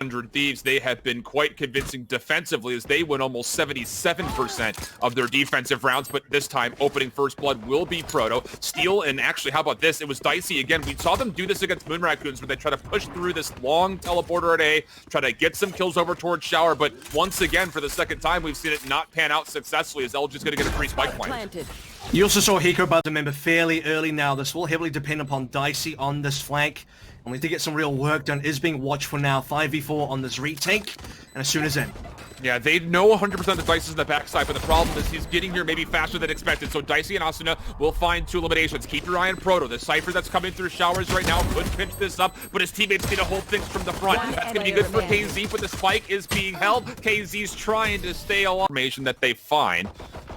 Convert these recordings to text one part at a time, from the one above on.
100 Thieves, they have been quite convincing defensively as they win almost 77% of their defensive rounds, but this time opening first blood will be Proto. Steel, and actually, how about this? It was Dicey again. We saw them do this against Moon Raccoons where they try to push through this long teleporter at A, try to get some kills over towards Shower, but once again, for the second time, we've seen it not pan out successfully as LG's going to get a free spike plant. You also saw Hiko, but remember, fairly early now. This will heavily depend upon Dicey on this flank. And we need to get some real work done. Is being watched for now. 5v4 on this retake, and as soon as in. Yeah, they know 100% that Dicey's in the backside, but the problem is he's getting here maybe faster than expected. So Dicey and Asuna will find two eliminations. Keep your eye on Proto. The Cypher that's coming through Showers right now could pinch this up, but his teammates need to hold things from the front. That's going to be good for KZ, but the spike is being held. KZ's trying to stay alive. Information that they find.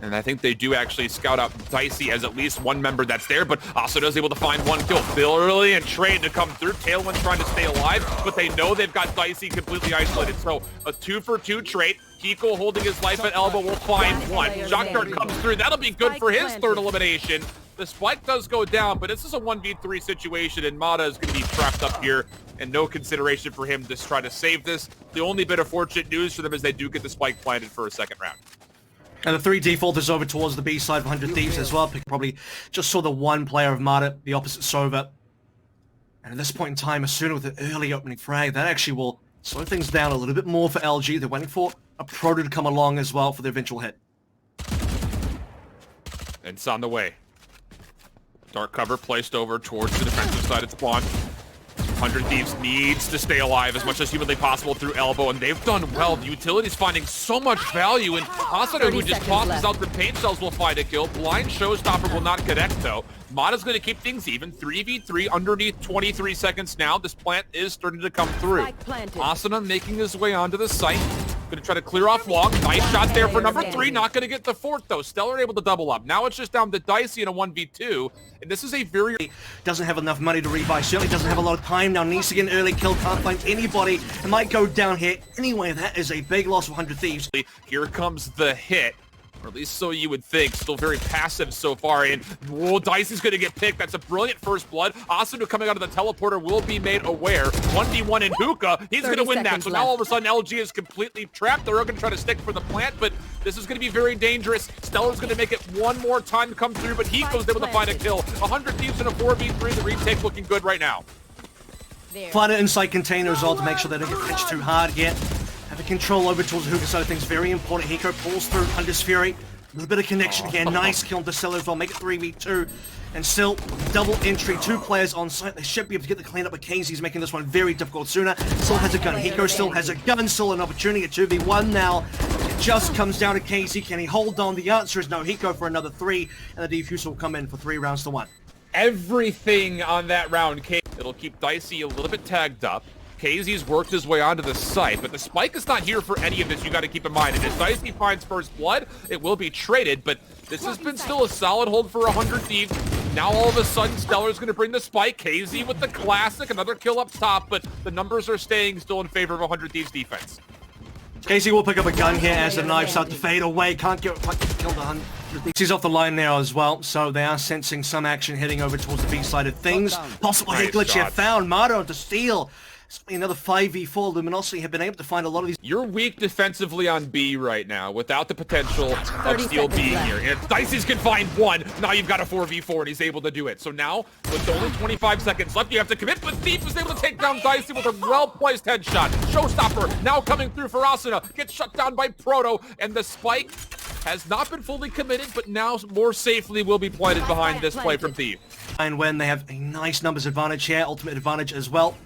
And I think they do actually scout out Dicey as at least one member that's there, but Asuna's able to find one kill. Billy and Trade to come through. Tailwind trying to stay alive, but they know they've got Dicey completely isolated. So a 2-for-2 trade. Hiko holding his life at elbow will find one. Shockdart comes through. That'll be good for his third elimination. The spike does go down, but this is a 1v3 situation, and Mata is going to be trapped up here, and no consideration for him to try to save this. The only bit of fortunate news for them is they do get the spike planted for a second round. And the 3 default is over towards the B side of 100 Thieves as well. Probably just saw the one player of Mata, the opposite Sova. And at this point in time, Asuna with an early opening frag, that actually will slow things down a little bit more for LG. They're waiting for a Proto to come along as well for the eventual hit. And it's on the way. Dark cover placed over towards the defensive side of Spawn. 100 Thieves needs to stay alive as much as humanly possible through elbow, and they've done well. The utility's finding so much value, and Asuna, who just tosses out the paint cells, will find a kill. Blind Showstopper will not connect, though. Mata's going to keep things even. 3v3 underneath 23 seconds now. This plant is starting to come through. Asuna making his way onto the site. Going to try to clear off long. Nice shot there for number 3. Not going to get the 4th, though. Stellar able to double up. Now it's just down to Dicey in a 1v2. And this is a very... Doesn't have enough money to rebuy. Certainly doesn't have a lot of time now. Needs to get an early kill. Can't find anybody. It might go down here. Anyway, that is a big loss of 100 Thieves. Here comes the hit. Or at least so you would think. Still very passive so far. And whoa, Dicey's going to get picked. That's a brilliant first blood. Asuna coming out of the teleporter will be made aware. 1v1 in Hookah. He's going to win that. So now all of a sudden LG is completely trapped. They're going to try to stick for the plant, but this is going to be very dangerous. Stellar's going to make it one more time to come through, but he goes able to find a kill. 100 Thieves in a 4v3. The retake looking good right now. Find an inside container as well to make sure they don't get pitched too hard yet. Having control over towards the Hookah side of things, very important. Hiko pulls through Hunter's Fury. A little bit of connection here. Nice kill on Stellar as well. Make it 3v2. And still, double entry. 2 players on site. They should be able to get the cleanup, but KZ's making this one very difficult. Sooner still has a gun. Hiko still has a gun. Still an opportunity at 2v1 now. It just comes down to KZ. Can he hold on? The answer is no. Hiko for another 3. And the defuse will come in for 3 rounds to 1. Everything on that round. It'll keep Dicey a little bit tagged up. KZ's worked his way onto the site, but the spike is not here for any of this. You got to keep in mind. And as Dicey finds first blood, it will be traded, but this has been still a solid hold for 100 Thieves. Now all of a sudden, Stellar's going to bring the spike. KZ with the classic, another kill up top, but the numbers are staying still in favor of 100 Thieves defense. KZ will pick up a gun here as the knives start to fade away. Can't get killed 100 Thieves. He's off the line now as well, so they are sensing some action heading over towards the B side of things. Possible hit glitch here found. Mata to steal. Another 5v4. Luminosity have been able to find a lot of these. You're weak defensively on B right now without the potential of Steel being here. And Dicey's can find one. Now you've got a 4v4 and he's able to do it. So now, with only 25 seconds left, you have to commit. But Thief was able to take down Dicey with a well-placed headshot. Showstopper now coming through for Asuna. Gets shut down by Proto. And the spike has not been fully committed, but now more safely will be planted behind this play from Thief. And when they have a nice numbers advantage here, ultimate advantage as well.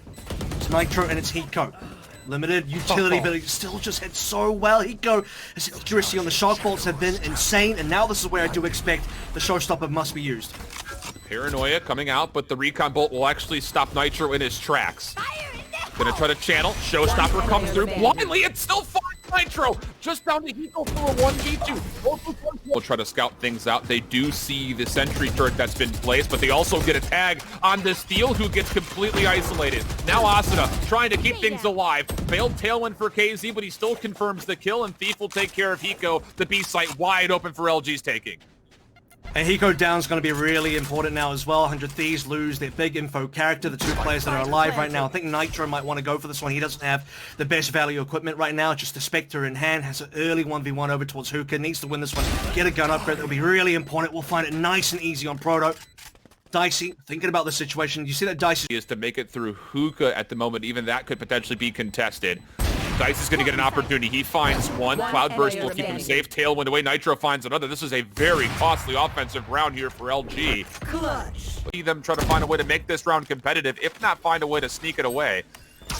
It's Nitro and it's Hiko. Limited utility, but he still just hit so well. Hiko, his accuracy on the shock bolts have been insane, and now this is where I do expect the showstopper must be used. Paranoia coming out, but the recon bolt will actually stop Nitro in his tracks. Gonna try to channel. Showstopper comes through blindly. It's still fine. Nitro just down to Hiko for a 1v2. We'll try to scout things out. They do see the sentry turret that's been placed, but they also get a tag on the Steel, who gets completely isolated. Now Asuna trying to keep things alive. Failed tailwind for KZ, but he still confirms the kill, and Thief will take care of Hiko. The B site wide open for LG's taking. And Hiko down is going to be really important now as well. 100 Thieves lose their big info character, the two players that are alive right now. I think Nitro might want to go for this one. He doesn't have the best value equipment right now. Just the Spectre in hand, has an early 1v1 over towards Hookah. Needs to win this one, get a gun upgrade. That'll be really important. We'll find it nice and easy on Proto. Dicey, thinking about the situation. You see that Dicey is to make it through Hookah at the moment. Even that could potentially be contested. Dice is going to get an opportunity. He finds one. Cloudburst will keep him safe. Tailwind away. Nitro finds another. This is a very costly offensive round here for LG. Clutch. See them try to find a way to make this round competitive, if not find a way to sneak it away.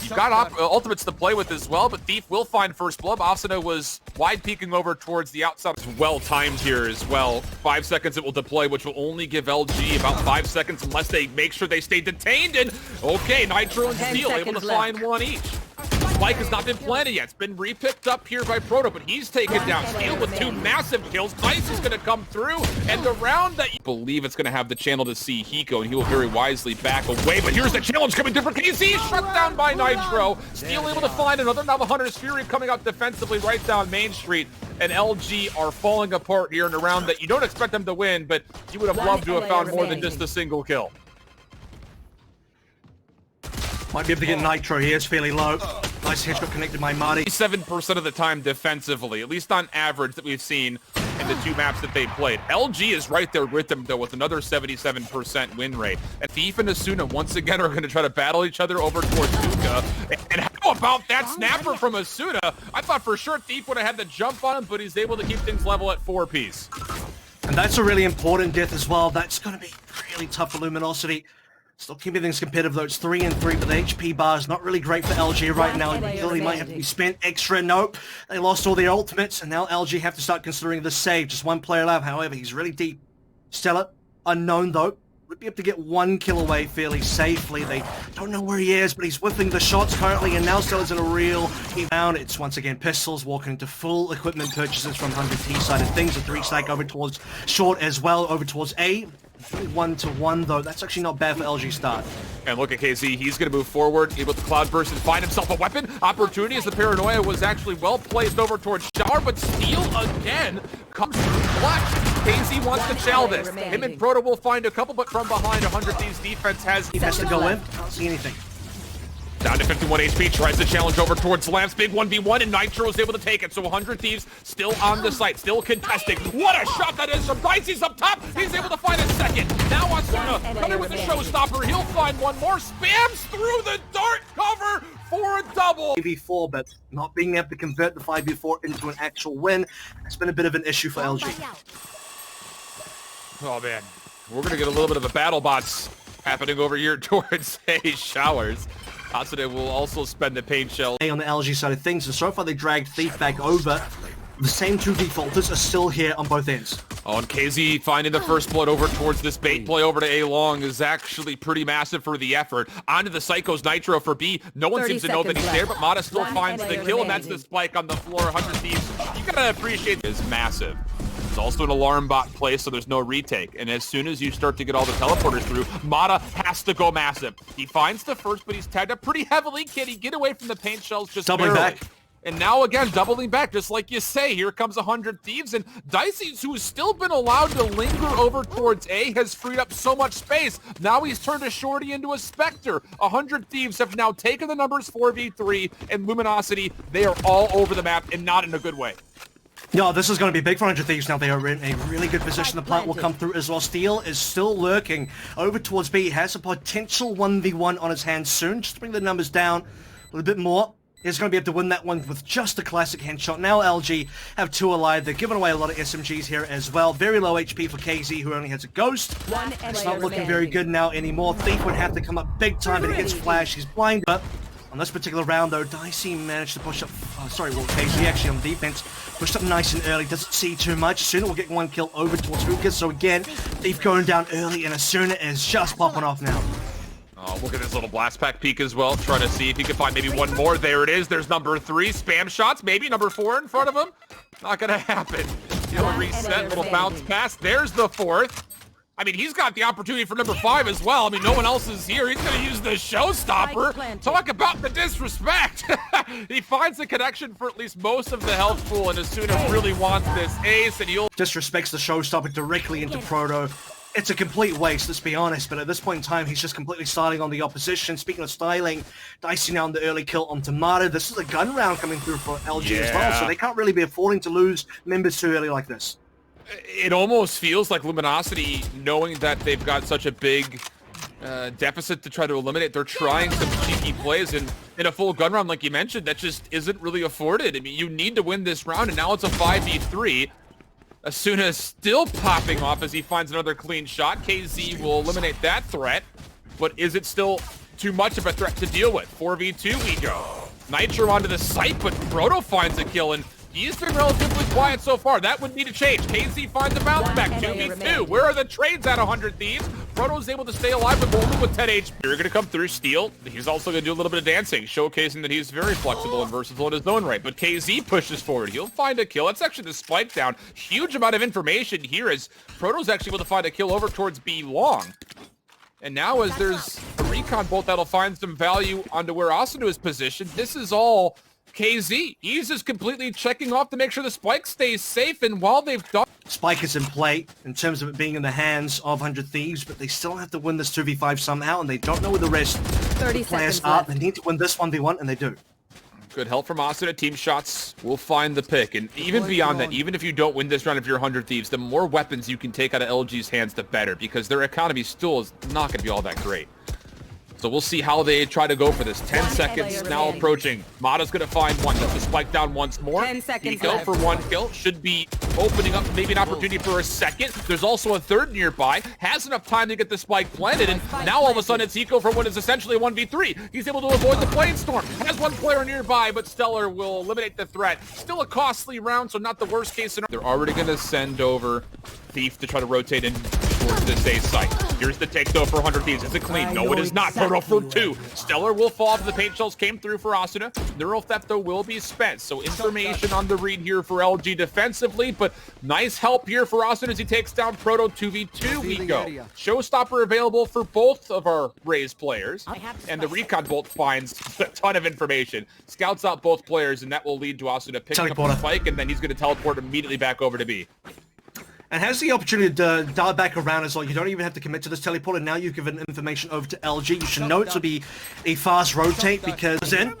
You've got ultimates to play with as well, but Thief will find first blood. Asuna was wide peeking over towards the outside. It's well timed here as well. 5 seconds it will deploy, which will only give LG about 5 seconds unless they make sure they stay detained. And okay, Nitro and Steel able to find one each. Spike has not been planted yet. It's been re-picked up here by Proto, but he's taken down. Steel with 2 massive kills. Dice is going to come through, and the round that you believe it's going to have the channel to see Hiko, and he will very wisely back away. But here's the challenge coming through for KZ. Shut down by Nitro. Steel able to find another. Now the Hunter's Fury coming out defensively right down Main Street, and LG are falling apart here in a round that you don't expect them to win, but you would have loved to have found more than just a single kill. might be able to get Nitro here. It's fairly low. Nice headshot connected by Marty. 7% of the time defensively, at least on average that we've seen in the 2 maps that they played. LG is right there with them, though, with another 77% win rate. And Thief and Asuna, once again, are going to try to battle each other over towards Hookah. And how about that snapper from Asuna? I thought for sure Thief would have had the jump on him, but he's able to keep things level at 4-piece. And that's a really important death as well. That's going to be really tough for Luminosity. Still keeping things competitive, though. It's 3-3, but the HP bar is not really great for LG right now. It really might have to be spent extra. Nope. They lost all their ultimates, and now LG have to start considering the save. Just 1 player left. However, he's really deep. Stella, unknown, though. Would be able to get 1 kill away fairly safely. They don't know where he is, but he's whiffing the shots currently, and now Stella's in a real down. It's once again Pistols walking into full equipment purchases from 100T side of things. A 3-stack over towards Short as well, over towards A. 1-to-1 though. That's actually not bad for LG start. And look at KZ. He's going to move forward with the Cloudburst and find himself a weapon. Opportunity as the Paranoia was actually well placed over towards Shower, but Steel again comes through clutch. KZ wants to shell this. Him and Proto will find a couple, but from behind, 100 Thieves defense has... He has to go in. Can't see anything. Down to 51 HP, tries to challenge over towards Lamps. Big 1v1, and Nitro is able to take it. So 100 Thieves still on the site, still contesting. What a shot that is from Dicey's up top. He's able to find a second. Now Asuna coming with the showstopper. He'll find one more. Spams through the dart cover for a double. 5v4, but not being able to convert the 5v4 into an actual win has been a bit of an issue for LG. Oh man, we're going to get a little bit of a battle bots happening over here towards Showers. Asuna will also spend the paint shell. On the LG side of things, and so far they dragged Thief back over. The same 2 defaulters are still here on both ends. Oh, and KZ finding the first blood over towards this bait play over to A long is actually pretty massive for the effort. Onto the Psychos Nitro for B. No one seems to know that he's there, but Mata still finds the kill, and that's the spike on the floor. 100 Thieves. You gotta appreciate this. Massive. It's also an alarm bot play, so there's no retake. And as soon as you start to get all the teleporters through, Mata has to go massive. He finds the first, but he's tagged up pretty heavily. Can he get away from the paint shells just doubling barely? Back? And now again, doubling back, just like you say. Here comes 100 Thieves, and Dicey, who has still been allowed to linger over towards A, has freed up so much space. Now he's turned a Shorty into a Spectre. 100 Thieves have now taken the numbers 4v3, and Luminosity, they are all over the map, and not in a good way. No, this is going to be big for 100 Thieves now. They are in a really good position. The plant will come through as well. Steel is still lurking over towards B. He has a potential 1v1 on his hands soon. Just to bring the numbers down a little bit more. He's going to be able to win that one with just a classic headshot. Now LG have 2 alive. They're giving away a lot of SMGs here as well. Very low HP for KZ, who only has a ghost. It's not looking very good now anymore. Thief would have to come up big time, but he gets flashed. He's blind. But on this particular round, though, Dicey managed to push up... KZ actually on defense. Pushed up nice and early. Doesn't see too much. Asuna will get 1 kill over towards Hookah. So again, Thief going down early, and Asuna is just popping off now. Oh, look at this little blast pack peek as well. Trying to see if he can find maybe one more. There it is. There's number 3. Spam shots. Maybe number 4 in front of him. Not going to happen. He'll reset. Little bounce pass. There's the 4th. I mean, he's got the opportunity for number 5 as well. I mean, no one else is here. He's going to use the showstopper. Talk about the disrespect. He finds the connection for at least most of the health pool, and Asuna really wants this ace, and he'll... Disrespects the showstopper directly into Proto. It's a complete waste, let's be honest, but at this point in time, he's just completely styling on the opposition. Speaking of styling, Dicey now on the early kill on Tomato. This is a gun round coming through for LG as well, so they can't really be affording to lose members too early like this. It almost feels like Luminosity, knowing that they've got such a big deficit to try to eliminate, they're trying some cheeky plays, and in a full gun round, like you mentioned, that just isn't really afforded. I mean, you need to win this round, and now it's a 5v3. Asuna still popping off as he finds another clean shot. KZ will eliminate that threat, but is it still too much of a threat to deal with? 4v2 we go. Nitro onto the site, but Proto finds a kill, and he's been relatively quiet so far. That would need to change. KZ finds a bounce back. 2v2. Where are the trades at 100 Thieves? Proto's able to stay alive, but only with 10 HP. You're going to come through, steal. He's also going to do a little bit of dancing, showcasing that he's very flexible and versatile in his own right. But KZ pushes forward. He'll find a kill. That's actually the spike down. Huge amount of information here as Proto's actually able to find a kill over towards B long. And now as there's a recon bolt that'll find some value onto where Asuna is positioned, this is all KZ. He's just completely checking off to make sure the spike stays safe, and while they've done... Spike is in play in terms of it being in the hands of 100 Thieves, but they still have to win this 2v5 somehow, and they don't know where the rest of the players are. They need to win this 1v1, and they do. Good help from Asuna. Team shots will find the pick, and even beyond that, even if you don't win this round, if you're 100 Thieves, the more weapons you can take out of LG's hands, the better, because their economy still is not going to be all that great. So we'll see how they try to go for this. 10 seconds now approaching. Mata's going to find one. Gets the spike down once more. 10 seconds Eco for one kill. Should be opening up maybe an opportunity for a second. There's also a third nearby. Has enough time to get the spike planted. And now all of a sudden it's Eco for what is essentially a 1v3. He's able to avoid the flame storm. Has one player nearby, but Stellar will eliminate the threat. Still a costly round, so not the worst case scenario. They're already going to send over Thief to try to rotate in towards this A site. Here's the take though for 100 Thieves. Is it clean? No, it is not. Proto for 2. Stellar will fall after the paint shells came through for Asuna. Neural theft though will be spent. So information on the read here for LG defensively, but nice help here for Asuna as he takes down Proto. 2v2 we go. Showstopper available for both of our Raze players. And the recon bolt finds a ton of information. Scouts out both players, and that will lead to Asuna picking up the spike, and then he's going to teleport immediately back over to B. And has the opportunity to dial back around as well. You don't even have to commit to this teleporter. Now you've given information over to LG. You should know it to be a fast rotate because then...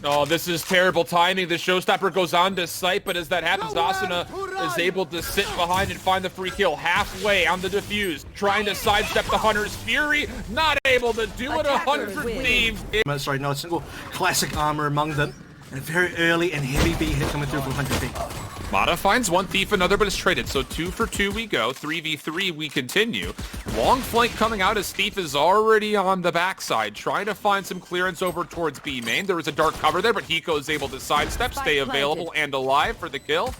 Oh, this is terrible timing. The showstopper goes on to site, but as that happens, Asuna is able to sit behind and find the free kill halfway on the defuse, trying to sidestep the Hunter's Fury. Not able to do it. 100 Thieves. Sorry, no, a single classic armor among them. And a very early and heavy B hit coming through from 100 Thieves. Mata finds one Thief, another, but it's traded. So 2 for 2 we go. 3v3 we continue. Long flank coming out as Thief is already on the backside, trying to find some clearance over towards B main. There was a dark cover there, but Hiko is able to sidestep, stay available and alive for the kill.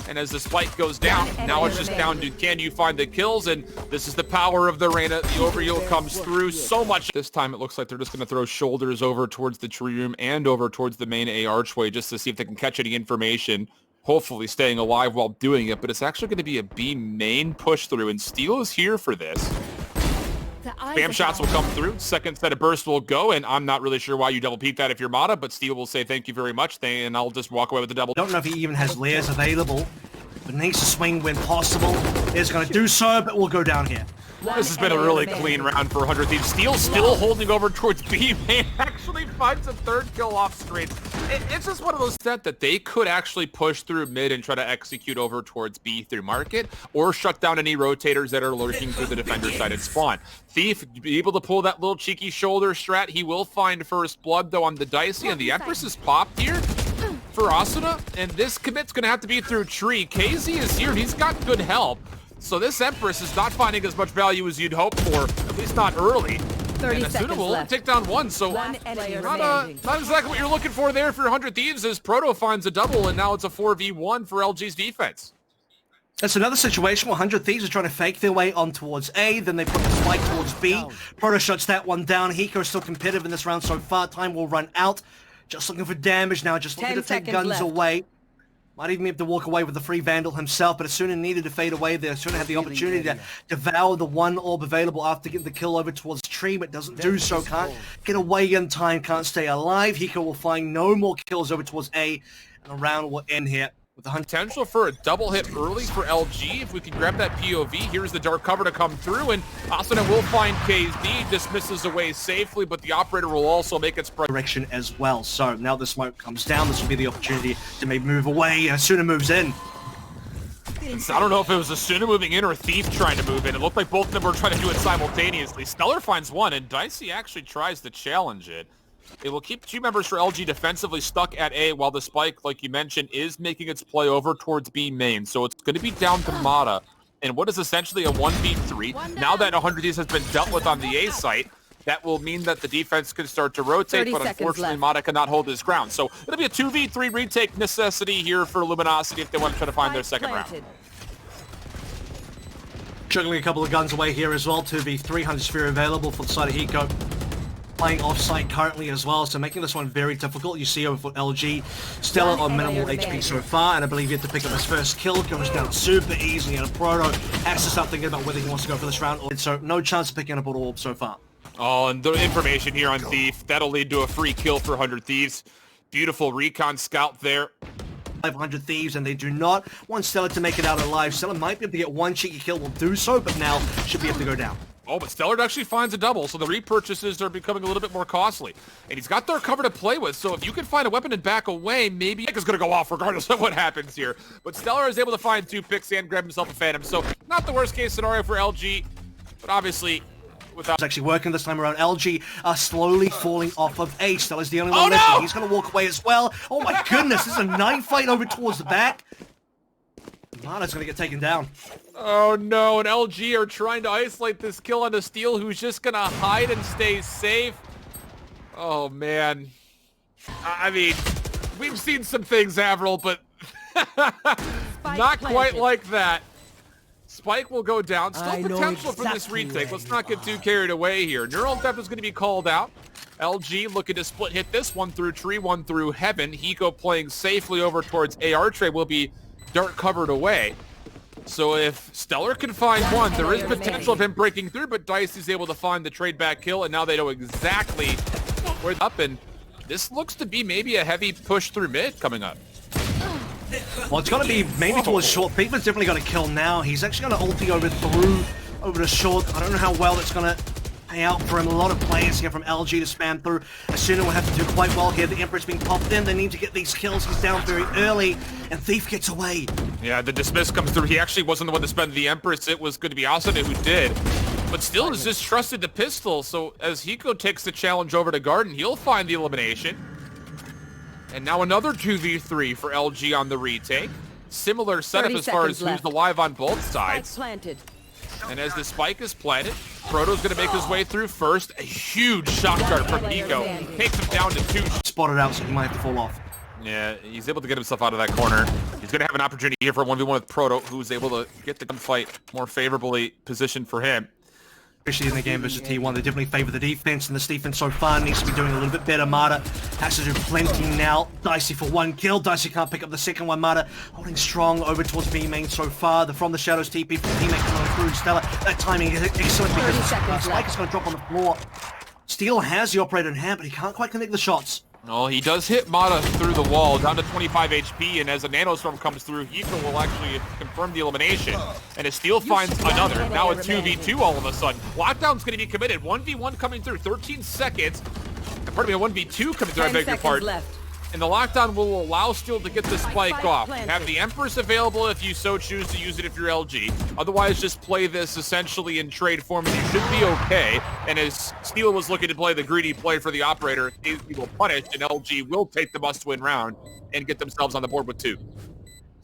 And as the spike goes down, now it's just down to can you find the kills, and this is the power of the Reyna. The overheal comes through so much. This time it looks like they're just going to throw shoulders over towards the tree room and over towards the main A archway just to see if they can catch any information. Hopefully staying alive while doing it, but it's actually going to be a B main push through, and Steel is here for this. Spam shots will come through. Second set of bursts will go, and I'm not really sure why you double peek that if you're Mata, but Steel will say thank you very much, and I'll just walk away with the double. Don't know if he even has layers available, but needs to swing when possible. Is going to do so, but will go down here. This has been a really clean round for 100 Thieves. Steel still holding over towards B main. Actually finds a third kill off screen. It's just one of those sets that they could actually push through mid and try to execute over towards B through market, or shut down any rotators that are lurking through the defender side and spawn. Thief be able to pull that little cheeky shoulder strat. He will find first blood though on the Dicey, and the Empress is popped here for Asuna, and this commit's going to have to be through tree. KZ is here, and he's got good help. So this Empress is not finding as much value as you'd hope for, at least not early. 30 and seconds will left. Take down one, so One not exactly what you're looking for there for 100 Thieves as Proto finds a double, and now it's a 4v1 for LG's defense. That's another situation where 100 Thieves are trying to fake their way on towards A, then they put the spike towards B. Proto shuts that one down. Hiko is still competitive in this round so far. Time will run out. Just looking for damage now, just looking to take guns away. Might even be able to walk away with the free Vandal himself, but Asuna needed to fade away there. Asuna had the opportunity to devour the one orb available after getting the kill over towards Tree, but doesn't do so. Can't get away in time, can't stay alive. Hiko will find no more kills over towards A, and the round will end here. With the potential for a double hit early for LG. If we can grab that POV, here's the dark cover to come through, and Asuna will find KD, dismisses away safely, but the operator will also make its direction as well. So now the smoke comes down, this will be the opportunity to maybe move away, and Asuna moves in. I don't know if it was Asuna moving in or Thief trying to move in. It looked like both of them were trying to do it simultaneously. Stellar finds one, and Dicey actually tries to challenge it. It will keep two members for LG defensively stuck at A, while the Spike, like you mentioned, is making its play over towards B main. So it's going to be down to Mata, and what is essentially a 1v3. Now that 100 Thieves has been dealt with on the A site, that will mean that the defense can start to rotate, but unfortunately Mata cannot hold his ground. So it'll be a 2v3 retake necessity here for Luminosity if they want to try to find their second round. Juggling a couple of guns away here as well. 2v3, 100 Sphere available for the side of Hiko. Playing off-site currently as well, so making this one very difficult. You see over for LG, Stellar on minimal HP so far, and I believe he had to pick up his first kill. Goes down super easily, and Proto has to start thinking about whether he wants to go for this round. So no chance of picking up an orb so far. Oh, and the information here on Thief, that'll lead to a free kill for 100 Thieves. Beautiful recon scout there. 500 Thieves, and they do not want Stellar to make it out alive. Stellar might be able to get one cheeky kill, will do so, but now should be able to go down. Oh, but Stellar actually finds a double, so the repurchases are becoming a little bit more costly. And he's got their cover to play with, so if you can find a weapon and back away, maybe Nick is going to go off regardless of what happens here. But Stellar is able to find 2 picks and grab himself a Phantom, so not the worst case scenario for LG, but obviously without... It's actually working this time around. LG are slowly falling off of A. Stellar's the only one left. No! He's going to walk away as well. Oh my goodness, this is a knife fight over towards the back. Mata's going to get taken down. Oh no, and LG are trying to isolate this kill onto Steel, who's just going to hide and stay safe. Oh man. I mean, we've seen some things, Avril, but not quite like that. Spike will go down. Still potential for this retake. Let's not get too carried away here. Neural Theft is going to be called out. LG looking to split hit this one through Tree, one through Heaven. Hiko playing safely over towards AR Tray will be dark covered away. So if Stellar can find one, there is potential of him breaking through, but Dice is able to find the trade back kill, and now they know exactly where up, and this looks to be maybe a heavy push through mid coming up. Well, it's going to be maybe towards short. Beaver's definitely going to kill now. He's actually going to ulti over to short. I don't know how well it's going to pay out for him. A lot of players here from LG to spam through. Asuna will have to do quite well here. The Emperor's being popped in. They need to get these kills. He's down very early, and Thief gets away. Yeah, the dismiss comes through. He actually wasn't the one to spend the Empress. It was going to be Asuna who did. But still has just trusted the pistol. So as Hiko takes the challenge over to Garden, he'll find the elimination. And now another 2v3 for LG on the retake. Similar setup as far as who's alive on both sides. And as the spike is planted, Proto's going to make his way through first. A huge shot dart from Hiko. Takes him down to 2. Spotted out, so he might have to fall off. Yeah, he's able to get himself out of that corner. He's going to have an opportunity here for a 1v1 with Proto, who's able to get the gunfight more favorably positioned for him. Especially in the game versus T1, they definitely favor the defense, and this defense so far needs to be doing a little bit better. Mata has to do plenty now. Dicey for one kill. Dicey can't pick up the second one. Mata holding strong over towards B main so far. The From the Shadows TP from teammate coming through. Stellar, that timing is excellent because Spike is going to drop on the floor. Steel has the operator in hand, but he can't quite connect the shots. Oh, he does hit Mata through the wall, down to 25 HP, and as a Nanostorm comes through, Hiko will actually confirm the elimination. And as Steel finds another, now a 2v2 all of a sudden. Lockdown's going to be committed. 1v1 coming through, 13 seconds. Pardon me, a 1v2 coming through, I beg your pardon. Left. And the lockdown will allow Steel to get the spike off. Have the Empress available if you so choose to use it if you're LG. Otherwise, just play this essentially in trade form and you should be okay. And as Steel was looking to play the greedy play for the operator, he will punish and LG will take the must-win round and get themselves on the board with 2.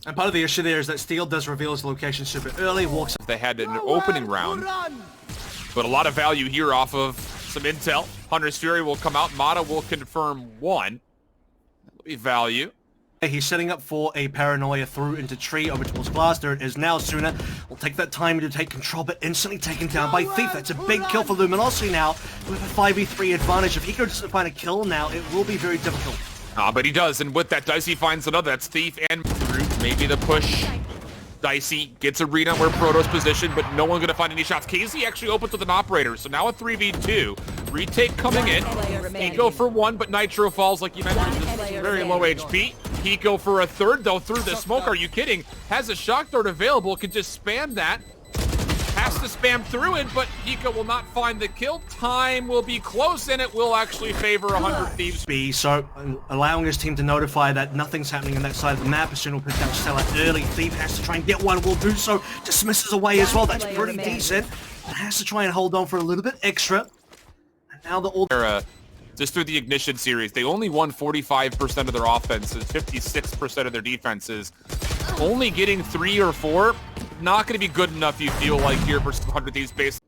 And part of the issue there is that Steel does reveal his location super early, walks... They had an opening round, but a lot of value here off of some intel. Hunter's Fury will come out. Mata will confirm 1. Value. He's setting up for a paranoia through into Tree over towards Glass. There it is now. Sooner will take that time to take control, but instantly taken down by Thief. That's a big kill for Luminosity now with a 5v3 advantage. If Hiko doesn't find a kill now, it will be very difficult. But he does, and with that, Dicey finds another. That's Thief and Root. Maybe the push. Dicey gets a read on where Proto's positioned, but no one's going to find any shots. KZ actually opens with an operator, so now a 3v2. Retake coming in. Hiko for one, but Nitro falls, like you mentioned. This is very low HP. Hiko for a third, though, through the smoke. Are you kidding? Has a shock dart available, can just spam that. Has to spam through it, but Hiko will not find the kill. Time will be close, and it will actually favor 100 Thieves. So allowing his team to notify that nothing's happening on that side of the map. As soon as we'll pick out Stella early, Thief has to try and get one, will do so. Dismisses away as well, that's pretty decent. Has to try and hold on for a little bit extra. And now the all... Just through the Ignition series, they only won 45% of their offenses, 56% of their defenses. Only getting 3 or 4, not going to be good enough, you feel like, here versus 100 Thieves base.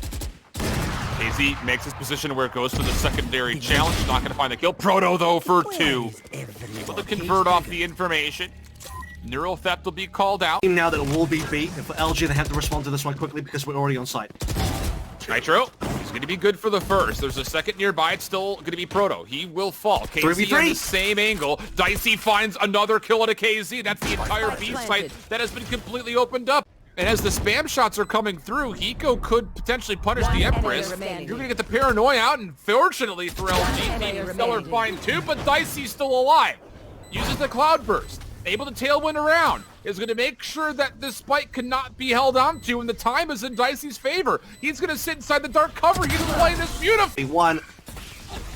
KZ makes his position where it goes for the secondary challenge. Not going to find the kill. Proto, though, for 2. Able to convert off the information. Neural theft will be called out. Now that it will be beat, and for LG, they have to respond to this one quickly because we're already on site. Nitro, he's going to be good for the first. There's a second nearby. It's still going to be Proto. He will fall. KZ on the same angle. Dicey finds another kill at a KZ. That's the entire B site that has been completely opened up. And as the spam shots are coming through, Hiko could potentially punish the Empress. You're going to get the paranoia out, and fortunately for LG, Stellar find 2, but Dicey's still alive. Uses the Cloudburst. Able to tailwind around, is going to make sure that this spike cannot be held onto, and the time is in Dicey's favor. He's going to sit inside the dark cover. He's playing this beautifully. He won,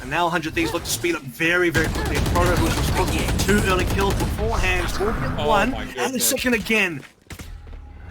and now 100 Thieves look to speed up very, very quickly. And Proto, who was responsible for 2 early kills beforehand, will get 1, and a second again.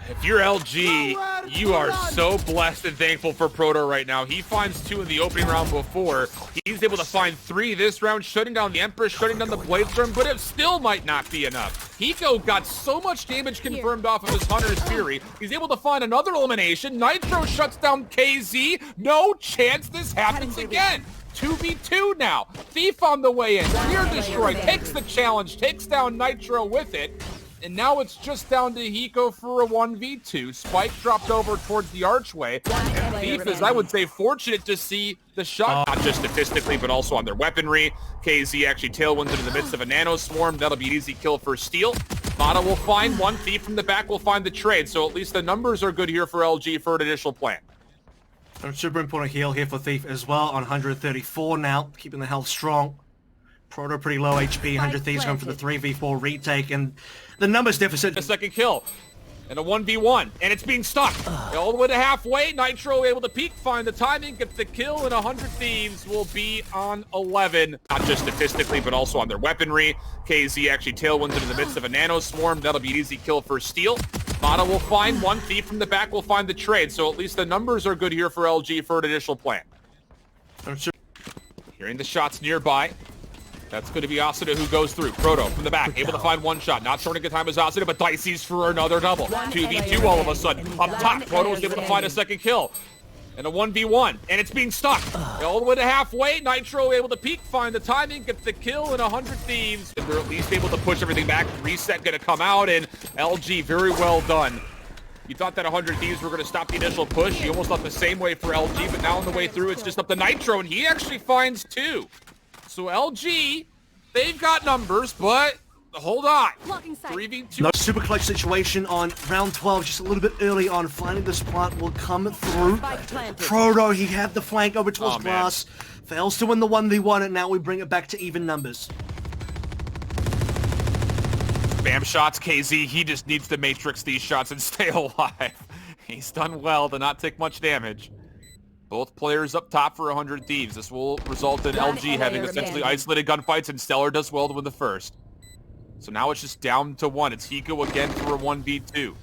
If you're LG, you are so blessed and thankful for Proto right now. He finds 2 in the opening round before. He's able to find 3 this round, shutting down the Empress, shutting down the Bladestorm, but it still might not be enough. Hiko got so much damage confirmed off of his Hunter's Fury. He's able to find another elimination. Nitro shuts down KZ. No chance this happens again. 2v2 now. Thief on the way in. Spear destroyed. Takes the challenge. Takes down Nitro with it. And now it's just down to Hiko for a 1v2. Spike dropped over towards the archway. And Thief is, I would say, fortunate to see the shot, not just statistically, but also on their weaponry. KZ actually tailwinds into the midst of a nano swarm. That'll be an easy kill for Steel. Mata will find one. Thief from the back will find the trade. So at least the numbers are good here for LG for an initial plan. A super important heal here for Thief as well on 134 now, keeping the health strong. Proto pretty low HP, 100 Thieves going for the 3v4 retake, and the numbers deficit. A second kill, and a 1v1, and it's being stuck. All the way to halfway, Nitro able to peek, find the timing, gets the kill, and 100 Thieves will be on 11. Not just statistically, but also on their weaponry. KZ actually tailwinds into the midst of a nano swarm. That'll be an easy kill for Steel. Mata will find one. Thief from the back will find the trade, so at least the numbers are good here for LG for an initial plan. Hearing the shots nearby. That's going to be Asuna who goes through. Proto from the back, able to find one shot. Not showing a good time as Asuna, but Dicey's for another double. 2v2 all of a sudden. Up top, Proto was able to find a second kill. And a 1v1, and it's being stuck. All the way to halfway, Nitro able to peek, find the timing, gets the kill, and 100 Thieves. And they're at least able to push everything back. Reset going to come out, and LG, very well done. You thought that 100 Thieves were going to stop the initial push. You almost thought the same way for LG, but now on the way through, it's just up to Nitro, and he actually finds 2. So LG, they've got numbers, but hold on. 3v2. No super clutch situation on round 12, just a little bit early on. Finding this plant will come through. Proto, he had the flank over towards Glass. Fails to win the 1v1, and now we bring it back to even numbers. Spam shots, KZ, he just needs to matrix these shots and stay alive. He's done well to not take much damage. Both players up top for 100 Thieves. This will result in LG having essentially isolated gunfights, and Stellar does well to win the first. So now it's just down to 1. It's Hiko again for a 1v2.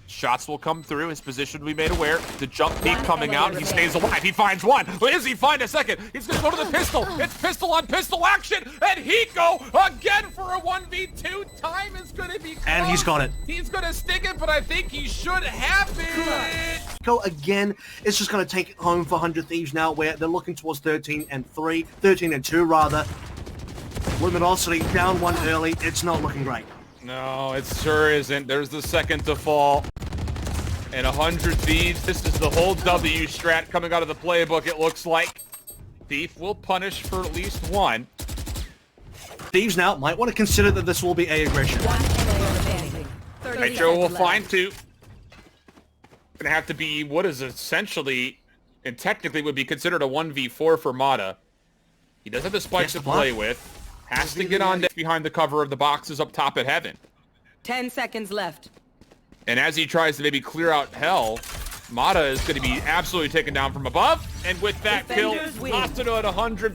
Shots will come through. His position will be made aware. The jump peak coming out. He stays alive. He finds one. Where does he find a second? He's going to go to the pistol. It's pistol on pistol action. And Hiko again for a 1v2. Time is going to be close. And he's got it. He's going to stick it, but I think he should have it. Hiko again, it's just going to take it home for 100 Thieves now, where they're looking towards 13-3. 13-2 rather. Luminosity down 1 early. It's not looking great. No, it sure isn't. There's the second to fall. And 100 Thieves, this is the whole W strat coming out of the playbook, it looks like. Thief will punish for at least 1. Thieves now might want to consider that this will be A aggression. Nitro will find two. Gonna have to be what is essentially, and technically would be considered a 1v4 for Mata. He does have the spikes to play with. Has to get on behind the cover of the boxes up top at Heaven. 10 seconds left. And as he tries to maybe clear out Hell, Mata is going to be absolutely taken down from above. And with that kill, Asuna at 100.